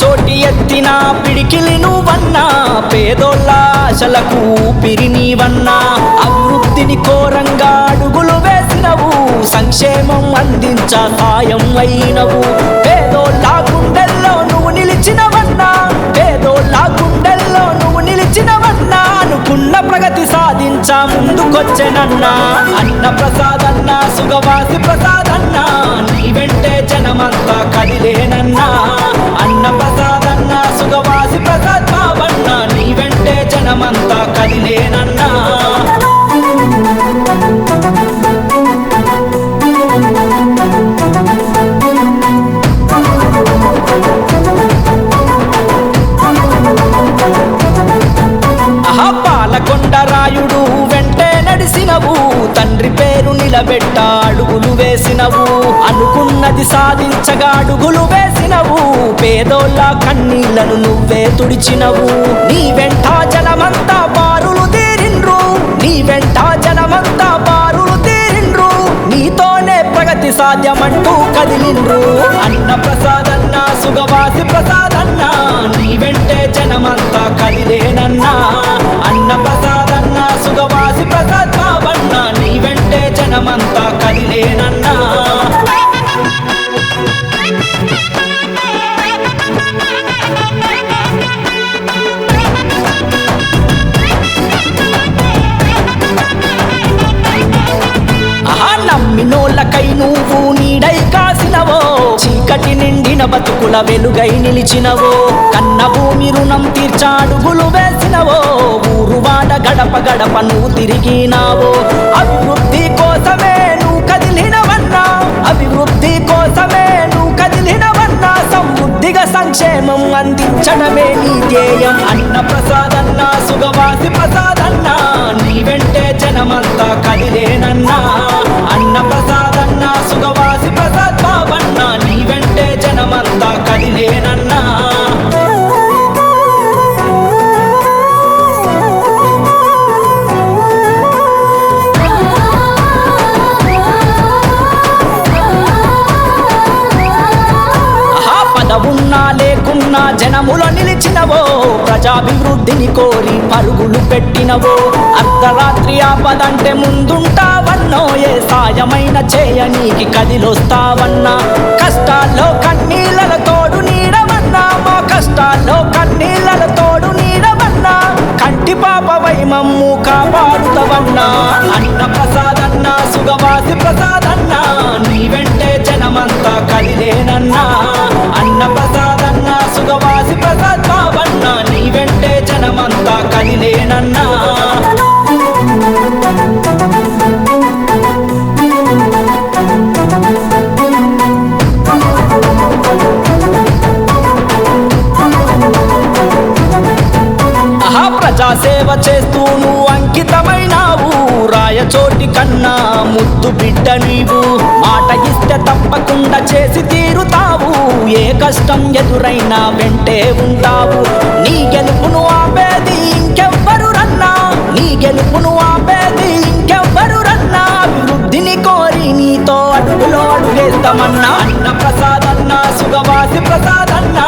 చోటి ఎత్తిన పిడికిలి నువ్వన్నా, పేదోళ్ళ ఆశలకు ఊపిరి నీవన్నా, అభివృద్ధిని కోరంగా అడుగులు వేసినవు, సంక్షేమం అందించ సాయం అయినవు. పేదోళ్ళ గుండెల్లో నువ్వు నిలిచినవన్నా, పేదోళ్ళ గుండెల్లో నువ్వు నిలిచినవన్నా, అనుకున్న ప్రగతి సాధించ ముందుకొచ్చెనన్నా. అన్న ప్రసాదన్న సుగవాసి ప్రసాదన్నా, నీ వెంటే జనమంతా కదిలేనన్నా. అన్న ప్రసాదన్న సుగవాసి ప్రసాద్ బాబన్న, నీ వెంటే జనమంతా కదిలేనన్నా. పాలకొండరాయుడు వెంటే నడిసినవు, తండ్రి పేరు నిలబెట్ట అడుగులు వేసినవు, అనుకున్నది సాధించగా అడుగులు వేసినవు, పేదోళ్ళ కన్నీళ్లను నువ్వే తుడిచినవు. నీ వెంట జనమంతా బారులు తీరిండ్రు, నీ వెంట జనమంతా బారులు తీరిండ్రు, నీతోనే ప్రగతి సాధ్యమంటూ కదిలిండ్రు. అన్న ప్రసాదన్న సుగవాసి ప్రసాదన్న, నీ వెంటే జనమంతా కదిలేనన్నా. అన్న ప్రసాదన్న సుగవాసి ప్రసాద్ బాబన్న, నీ వెంటే జనమంతా కదిలేనన్నా. నమ్మినోళ్ళకై నువ్వు నీడై కాసినవో, చీకటి నిండిన బతుకుల వెలుగై నిలిచినవో, కన్న భూమి రుణం తీర్చా అడుగులు వేసినవో, ఊరువాడ గడప గడప నువ్వు తిరిగినావో. అభివృద్ధి కోసమే నువ్వు కదిలినవన్నా, అభివృద్ధి కోసమే నువ్వు కదిలినవన్నా, సమృద్ధిగా సంక్షేమం అందించడమే నీ ధ్యేయం. అన్న ప్రసాదన్న సుగవాసి ప్రసాదన్న, నీ వెంటే జనమంతా కదిలేనన్నా. అన్న ప్రసాదన్న సుగవాసి ప్రసాద్ బాబన్న, నీ వెంటే జనమంతా కదిలేనన్నా. పదవున్నా లేకున్నా జనములో నిలిచినవో, ప్రజాభివృద్ధిని కోరి పరుగులు పెట్టినవో, అర్ధరాత్రి ఆపదంటే ముందుంటావన్నో, ఏ సాయమైన చేయనీకి కదిలొస్తావన్నా. కష్టాల్లో కన్నీళ్ళ తోడు నీడవన్నా, మా కష్టాల్లో కన్నీళ్ళ తోడు నీడవన్నా, కంటి పాపవై మమ్ము కాపాడుతవన్నా. అన్న ప్రసాదన్న సుగవాసి ప్రసాదన్న, నీ వెంటే జనమంతా కదిలేనన్నా. అన్న ప్రసాదన్న సుగవాసి ప్రసాద్ బాబన్న, నీ వెంటే జనమంతా కదిలేనన్నా. ప్రజాసేవ చేస్తూ నువ్వు అంకితమైనావు, రాయచోటి కన్నా ముద్దు బిడ్డ నీవు, మాట ఇస్తే తప్పకుండా చేసి తీరుతావు, ఏ కష్టం ఎదురైనా వెంటే ఉంటావు. నీ గెలుపును ఆపేది ఇంకెవ్వరు రన్నా, నీ గెలుపును ఆపేది ఇంకెవ్వరు రన్నా, అభివృద్ధిని కోరి నీతో అడుగులో అడుగేస్తామన్నా. అన్న ప్రసాదన్న సుగవాసి ప్రసాదన్న,